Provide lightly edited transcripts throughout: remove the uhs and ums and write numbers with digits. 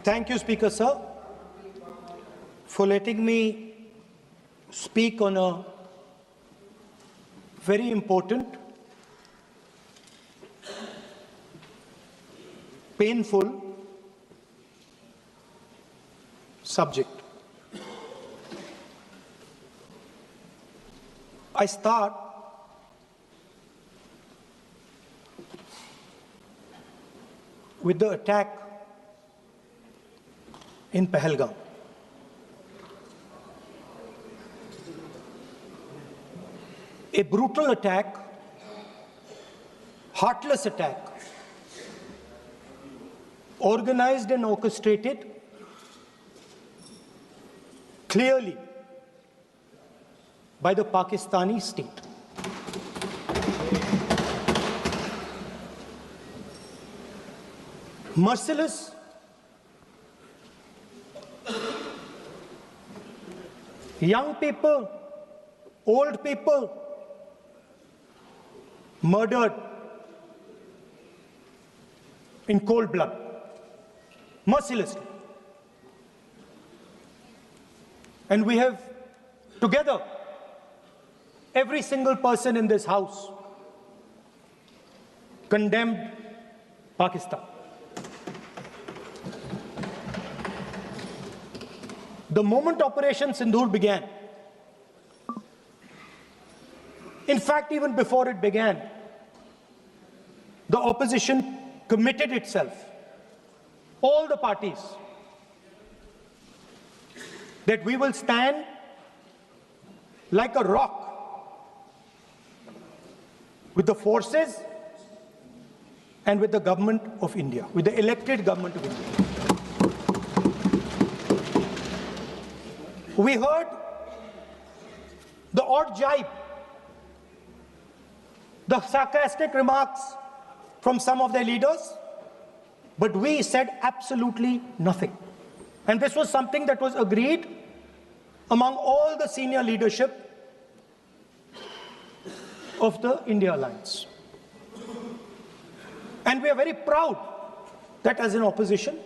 Thank you, Speaker Sir, for letting me speak on a very important, painful subject. I start with the attack in Pahalgam. A brutal attack, heartless attack, organized and orchestrated clearly by the Pakistani state. Merciless, young people, old people murdered in cold blood, mercilessly. And we have together, every single person in this house, condemned Pakistan. The moment Operation Sindoor began, in fact, even before it began, the opposition committed itself, all the parties, that we will stand like a rock with the forces and with the government of India, with the elected government of India. We heard the odd jibe, the sarcastic remarks from some of their leaders, but we said absolutely nothing. And this was something that was agreed among all the senior leadership of the India Alliance. And we are very proud that as an opposition,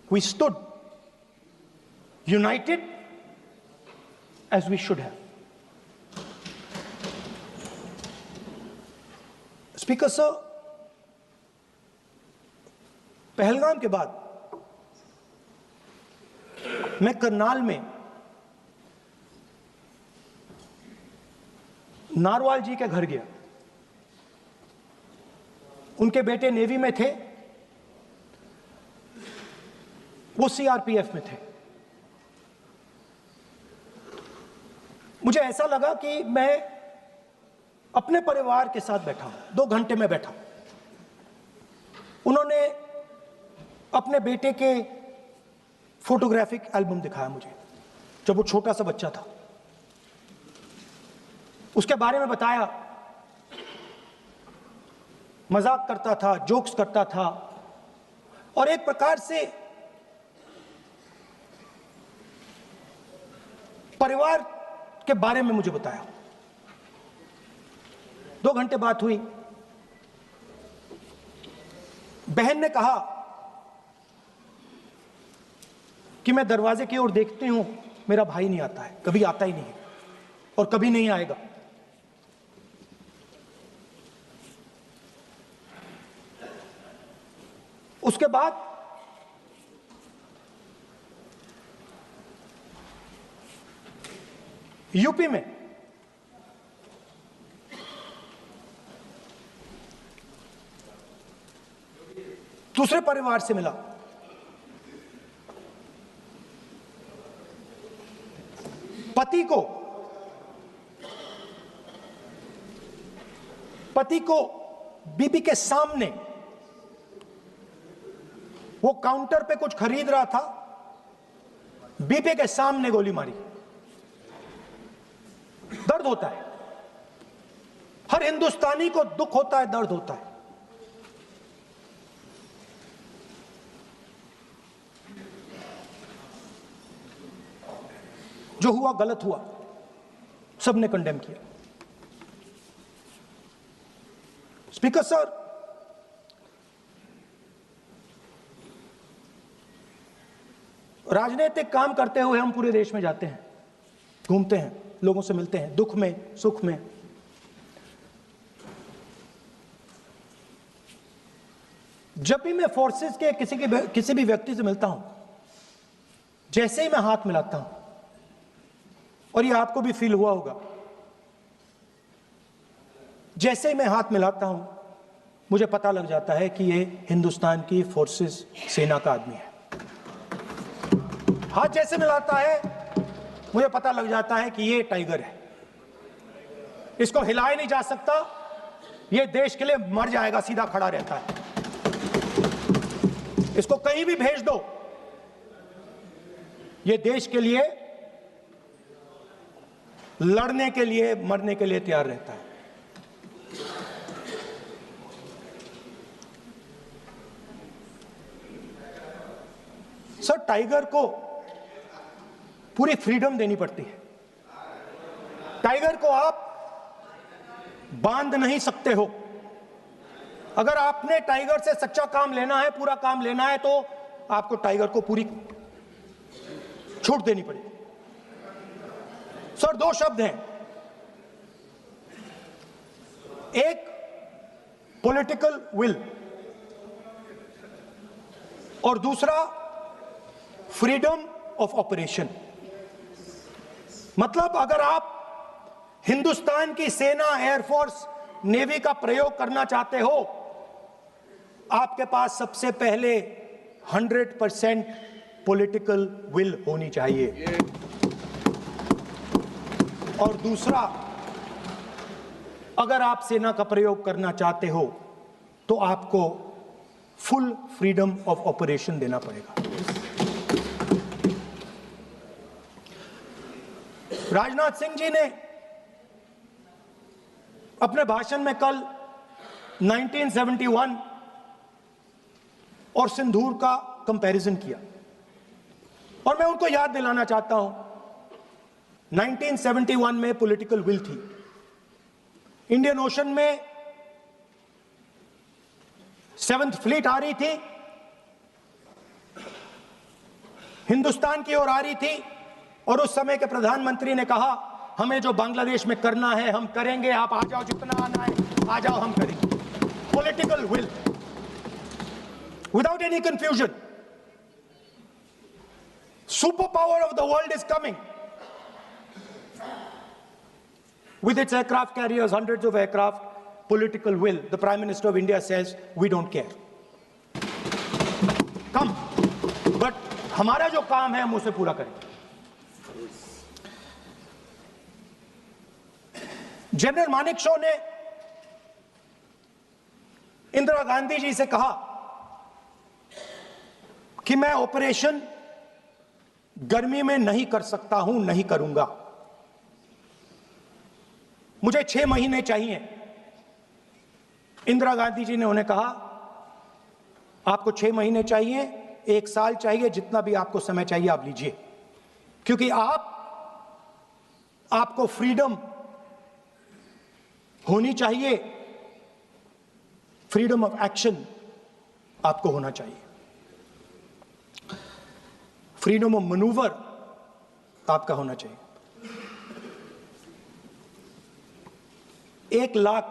we stood united as we should have. Speaker Sir, Pahalgam के बाद मैं करनाल में narwhal जी के घर गया। उनके बेटे navy में थे, वो सीआरपीएफ में थे। मुझे ऐसा लगा कि मैं अपने परिवार के साथ बैठा हूं। 2 घंटे में बैठा। उन्होंने अपने बेटे के फोटोग्राफिक एल्बम दिखाया मुझे, जब वो छोटा सा बच्चा था। उसके बारे में बताया, मजाक करता था, जोक्स करता था, और एक प्रकार से परिवार के बारे में मुझे बताया। 2 घंटे बात हुई। बहन ने कहा कि मैं दरवाजे की ओर देखती हूं, मेरा भाई नहीं आता है, कभी आता ही नहीं है और कभी नहीं आएगा। उसके बाद यूपी में दूसरे परिवार से मिला। पति को बीबी के सामने, वो काउंटर पे कुछ खरीद रहा था, बीबी के सामने गोली मारी। दर्द होता है, हर हिंदुस्तानी को दुख होता है, दर्द होता है। जो हुआ गलत हुआ, सबने कंडेम किया। स्पीकर सर, राजनीतिक काम करते हुए हम पूरे देश में जाते हैं, घूमते हैं, लोगों से मिलते हैं, दुख में, सुख में। जब भी मैं फोर्सेस के किसी भी व्यक्ति से मिलता हूं, जैसे ही मैं हाथ मिलाता हूं, और ये आपको भी फील हुआ होगा, जैसे ही मैं हाथ मिलाता हूं मुझे पता लग जाता है कि ये हिंदुस्तान की फोर्सेस सेना का आदमी है। हाथ जैसे मिलाता है मुझे पता लग जाता है कि ये टाइगर है, इसको हिलाया नहीं जा सकता, ये देश के लिए मर जाएगा, सीधा खड़ा रहता है, इसको कहीं भी भेज दो, ये देश के लिए लड़ने के लिए, मरने के लिए तैयार रहता है। सर, टाइगर को पूरी फ्रीडम देनी पड़ती है। टाइगर को आप बांध नहीं सकते हो। अगर आपने टाइगर से सच्चा काम लेना है, पूरा काम लेना है, तो आपको टाइगर को पूरी छूट देनी पड़ेगी। सर, दो शब्द हैं, एक पॉलिटिकल विल और दूसरा फ्रीडम ऑफ ऑपरेशन। मतलब अगर आप हिंदुस्तान की सेना, एयरफोर्स, नेवी का प्रयोग करना चाहते हो, आपके पास सबसे पहले 100% पॉलिटिकल विल होनी चाहिए, और दूसरा, अगर आप सेना का प्रयोग करना चाहते हो तो आपको फुल फ्रीडम ऑफ ऑपरेशन देना पड़ेगा। राजनाथ सिंह जी ने अपने भाषण में कल 1971 और सिंदूर का कंपैरिजन किया, और मैं उनको याद दिलाना चाहता हूं, 1971 में पॉलिटिकल विल थी, इंडियन ओशन में 7th फ्लीट आ रही थी, हिंदुस्तान की ओर आ रही थी, और उस समय के प्रधानमंत्री ने कहा, हमें जो बांग्लादेश में करना है हम करेंगे, आप आ जाओ, जितना आना है आ जाओ, हम करेंगे। Political will, without any confusion. Super power of the world is coming with its aircraft carriers, hundreds of aircraft, political will. The Prime Minister of India says, we don't care. Come. But हमारा जो काम है हम उसे पूरा करेंगे। General Manekshaw ने इंदिरा गांधी जी से कहा कि मैं ऑपरेशन गर्मी में नहीं कर सकता हूं, नहीं करूंगा, मुझे 6 महीने चाहिए। इंदिरा गांधी जी ने उन्हें कहा, आपको 6 महीने चाहिए, 1 साल चाहिए, जितना भी आपको समय चाहिए आप लीजिए, क्योंकि आपको फ्रीडम होनी चाहिए, फ्रीडम ऑफ एक्शन आपको होना चाहिए, फ्रीडम ऑफ मैनूवर आपका होना चाहिए। 1 लाख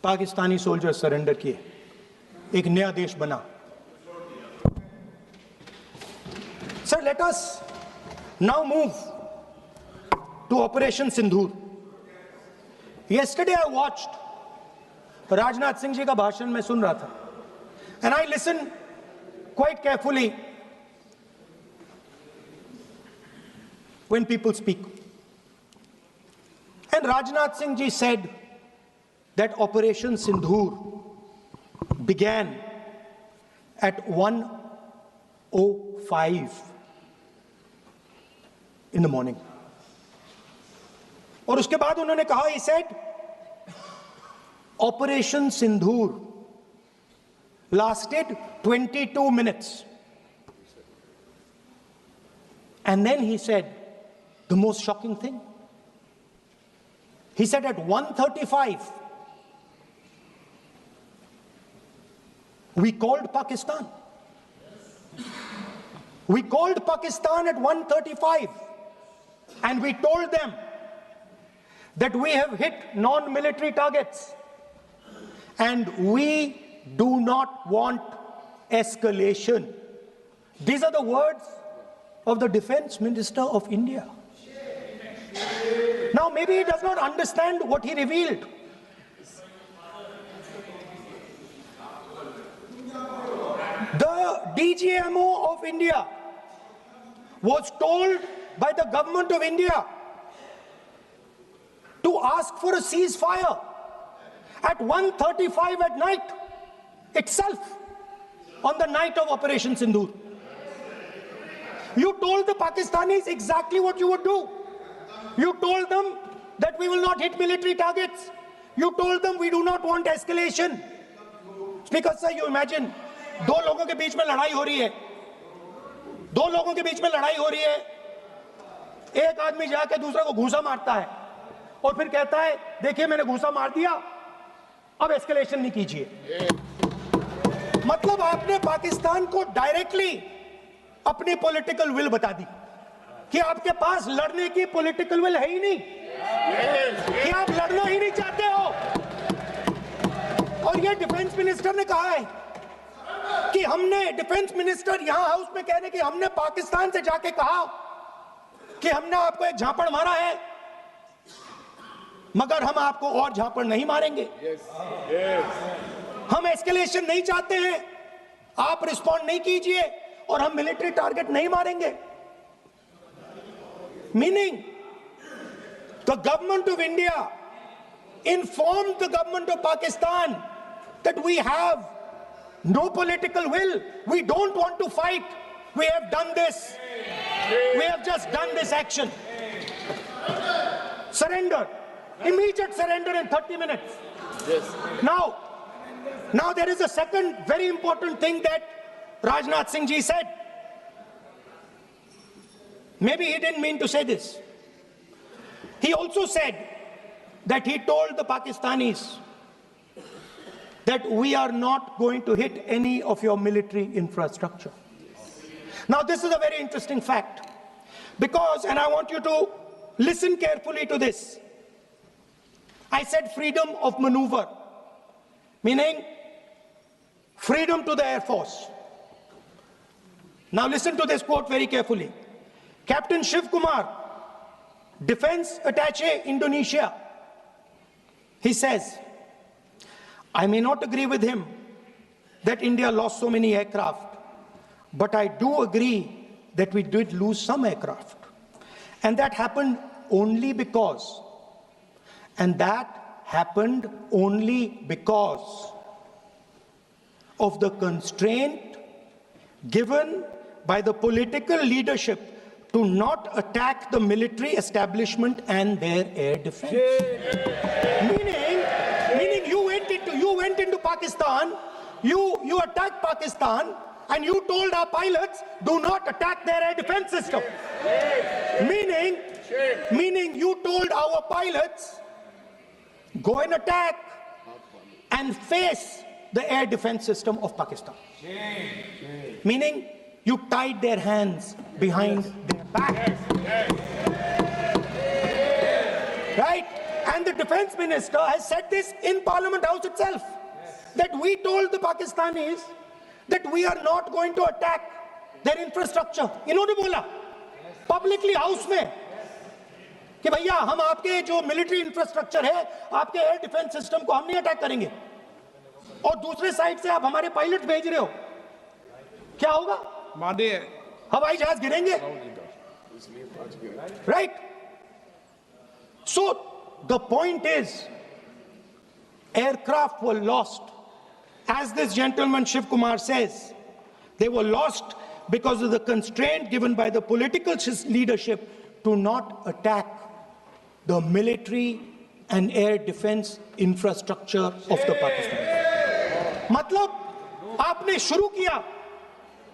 पाकिस्तानी सोल्जर सरेंडर किए, एक नया देश बना। Sir, let us now move to operation Sindoor. Yesterday I watched, Rajnath Singh ji का भाषण मैं सुन रहा था, and I listen quite carefully when people speak. And Rajnath Singh ji said that Operation Sindoor began at 1:05 in the morning. और उसके बाद उन्होंने कहा, he said, Operation Sindoor lasted 22 minutes. And then he said the most shocking thing. He said at 1:35, We called Pakistan. We called Pakistan at 1:35 and we told them that we have hit non-military targets and we do not want escalation. These are the words of the Defense Minister of India. Now, maybe he does not understand what he revealed. The DGMO of India was told by the government of India to ask for a ceasefire at 1:35 at night itself, on the night of Operation Sindoor. You told the Pakistanis exactly what you would do. You told them that we will not hit military targets. You told them we do not want escalation. Speaker sir, you imagine, दो लोगों के बीच में लड़ाई हो रही है, दो लोगों के बीच में लड़ाई हो रही है, एक आदमी जाके दूसरे को घूंसा मारता है और फिर कहता है देखिए मैंने घूंसा मार दिया, अब एस्केलेशन नहीं कीजिए। मतलब आपने पाकिस्तान को डायरेक्टली अपनी पॉलिटिकल विल बता दी कि आपके पास लड़ने की पॉलिटिकल विल है ही नहीं, कि आप लड़ना ही नहीं चाहते हो। और ये डिफेंस मिनिस्टर ने कहा है कि हमने, डिफेंस मिनिस्टर यहां हाउस में कह रहे कि हमने पाकिस्तान से जाके कहा कि हमने आपको एक झापड़ मारा है मगर हम आपको और झापड़ नहीं मारेंगे। हम एस्केलेशन नहीं चाहते हैं, आप रिस्पॉन्ड नहीं कीजिए और हम मिलिट्री टारगेट नहीं मारेंगे। Meaning the government of India informed the government of Pakistan that we have no political will, we don't want to fight, we have done this, we have just done this action. Surrender, immediate surrender in 30 minutes. Yes. Now there is a second very important thing that Rajnath Singh ji said. Maybe he didn't mean to say this. He also said that he told the Pakistanis that we are not going to hit any of your military infrastructure. Now this is a very interesting fact because, and I want you to listen carefully to this. I said freedom of maneuver, meaning freedom to the Air Force. Now listen to this quote very carefully. Captain Shiv Kumar, Defense Attaché, Indonesia, he says, I may not agree with him that India lost so many aircraft, but I do agree that we did lose some aircraft. And that happened only because, of the constraint given by the political leadership to not attack the military establishment and their air defense. Meaning you went into Pakistan, you attacked Pakistan, and you told our pilots, do not attack their air defense system. Meaning you told our pilots, go and attack and face the air defense system of Pakistan. Meaning you tied their hands behind their back. Right? And the defense minister has said this in Parliament House itself, that we told the Pakistanis that we are not going to attack their infrastructure. इन्होंने बोला publicly house में कि भैया हम आपके जो military infrastructure है, आपके एयर डिफेंस सिस्टम को हम नहीं अटैक करेंगे, और दूसरे साइड से आप हमारे पायलट भेज रहे हो, क्या होगा? हवाई जहाज गिरेंगे, right? So the point is, aircraft were lost. As this gentleman Shiv Kumar says, they were lost because of the constraint given by the political leadership to not attack the military and air defense infrastructure of the Pakistan. मतलब आपने शुरू किया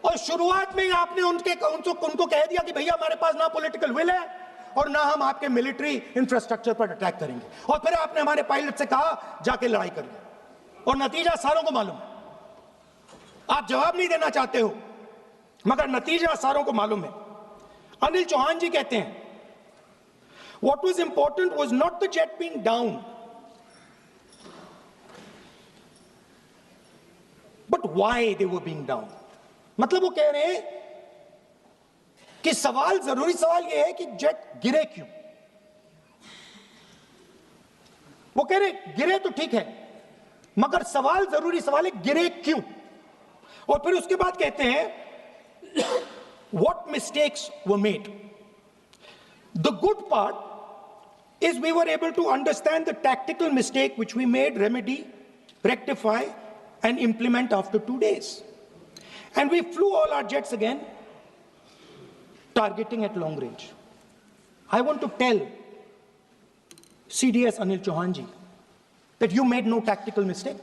और शुरुआत में आपने उनको कह दिया कि भैया हमारे पास ना पॉलिटिकल विल है और ना हम आपके मिलिट्री इंफ्रास्ट्रक्चर पर अटैक करेंगे, और फिर आपने हमारे पायलट से कहा जाके लड़ाई करिए, और नतीजा सारों को मालूम है। आप जवाब नहीं देना चाहते हो, मगर नतीजा सारों को मालूम है। अनिल चौहान जी कहते हैं, what was important was not the jet being down, but why they were being down. मतलब वो कह रहे हैं कि सवाल, जरूरी सवाल ये है कि जेट गिरे क्यों। वो कह रहे गिरे तो ठीक है, मगर सवाल, जरूरी सवाल है गिरे क्यों। और फिर उसके बाद कहते हैं what mistakes were made. The good part is we were able to understand the tactical mistake which we made, remedy, rectify and implement after 2 days. And we flew all our jets again, targeting at long range. I want to tell CDS Anil Chauhan ji that you made no tactical mistake.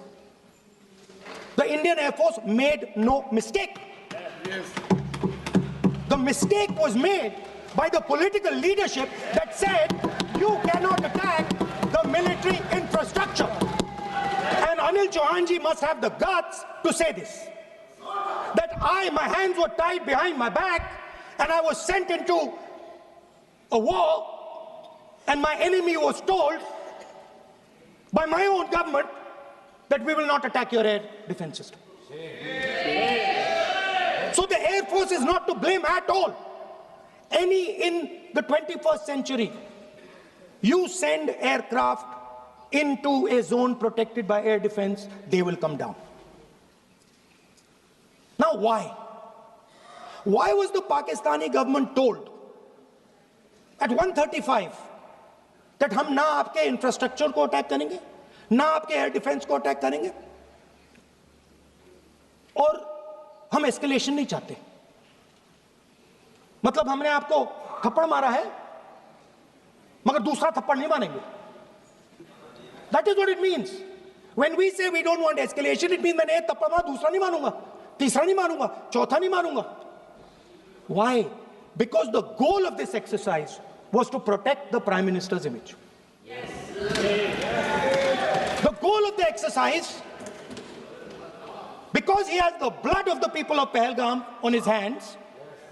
The Indian Air Force made no mistake. Yes. The mistake was made by the political leadership that said you cannot attack the military infrastructure. And Anil Chauhan ji must have the guts to say this. That my hands were tied behind my back and I was sent into a war and my enemy was told by my own government that we will not attack your air defense system. So the Air Force is not to blame at all. In the 21st century, you send aircraft into a zone protected by air defense, they will come down. Now why? Why was the Pakistani government told at 1:35 that हम ना आपके infrastructure को attack करेंगे, ना आपके air defence को attack करेंगे, और हम एस्केलेशन नहीं चाहते? मतलब हमने आपको थप्पड़ मारा है मगर दूसरा थप्पड़ नहीं मारेंगे. That is what it means. When we say we don't want escalation, it means मैंने एक थप्पड़ मारा, दूसरा नहीं मारूंगा, तीसरा नहीं मारूंगा, चौथा नहीं मारूंगा. Why? Because the goal of this exercise was to protect the Prime Minister's image. Yes. The goal of the exercise, because he has the blood of the people of Pahalgam on his hands,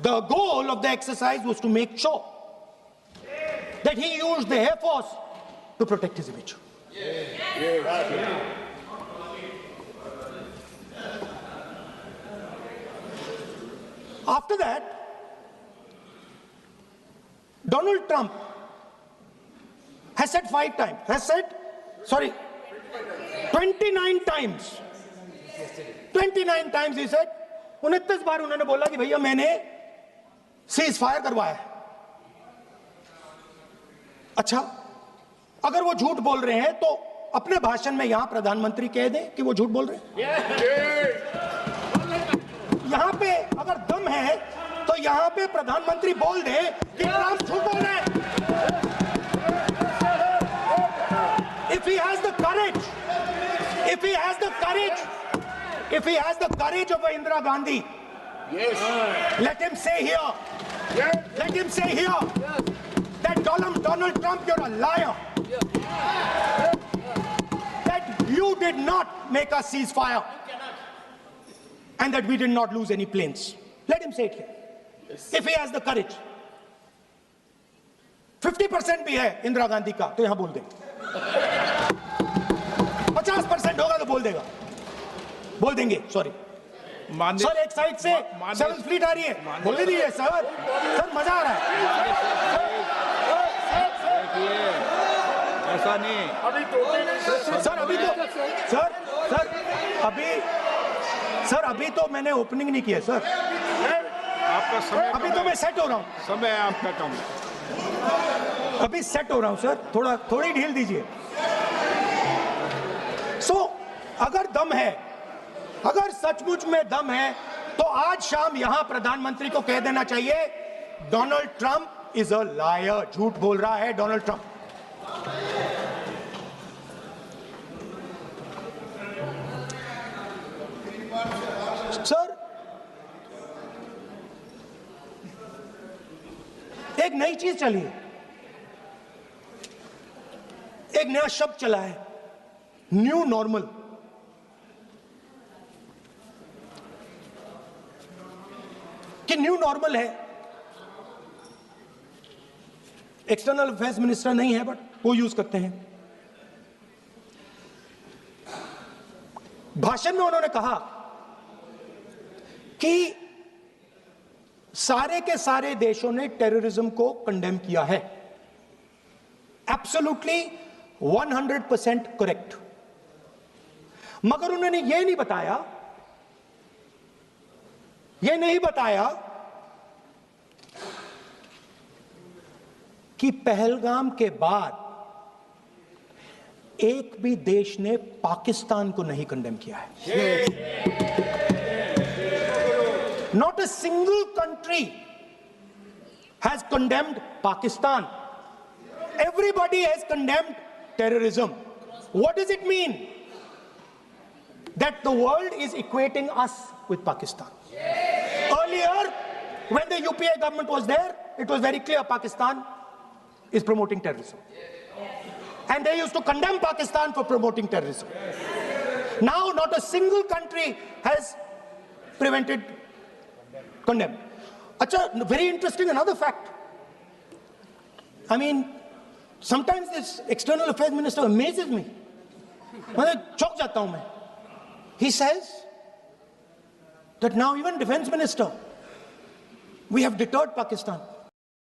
the goal of the exercise was to make sure that he used the Air Force to protect his image. After that, Donald Trump has said 29 times. 29 times he said, 29 बार उन्होंने बोला कि भैया मैंने cease fire करवाया है. अच्छा, अगर वो झूठ बोल रहे हैं तो अपने भाषण में यहां प्रधानमंत्री कह दें कि वो झूठ बोल रहे हैं. यहां पे अगर दम है तो यहां पे प्रधानमंत्री बोल दे कि ट्रंप झूठ बोल रहे हैं. If he has the courage, if he has the courage of Indira Gandhi, yes, let him say here, yes, let him say here, yes, that Donald Trump, you're a liar, yes, that you did not make us cease fire, and that we did not lose any planes. Let him say it here. Yes. If he has the courage. 50% भी है इंदिरा गांधी का तो यहां बोल दे. 50% होगा तो बोल देगा, बोल देंगे. सॉरी सर, एक साइड से 7th फ्लीट आ रही है, बोल दीजिए सर. सर मजा आ रहा है. ऐसा नहीं सर. अभी तो मैंने ओपनिंग नहीं किया सर. आपका समय अभी तो मैं सेट हो रहा हूँ. समय आपका कम. अभी सेट हो रहा हूं सर, थोड़ी ढील दीजिए. अगर दम है, अगर सचमुच में दम है तो आज शाम यहां प्रधानमंत्री को कह देना चाहिए Donald Trump is a liar. झूठ बोल रहा है डोनाल्ड ट्रंप. सर, एक नई चीज चली है, एक नया शब्द चला है, न्यू नॉर्मल. न्यू नॉर्मल है। एक्सटर्नल अफेयर्स मिनिस्टर नहीं है, बट वो यूज करते हैं। भाषण में उन्होंने कहा कि सारे के सारे देशों ने टेररिज्म को कंडेम किया है। Absolutely 100% correct. मगर उन्होंने यह नहीं बताया कि पहलगाम के बाद एक भी देश ने पाकिस्तान को नहीं कंडेम किया है। Not a single country has condemned Pakistan. Everybody has condemned terrorism. What does it mean? That the world is equating us with Pakistan. Earlier, when the UPA government was there, it was very clear Pakistan is promoting terrorism. And they used to condemn Pakistan for promoting terrorism. Now, not a single country has condemned. Acha, very interesting, another fact. I mean, sometimes this external affairs minister amazes me. चौंक जाता हूं मैं. He says that now even defense minister, we have deterred Pakistan.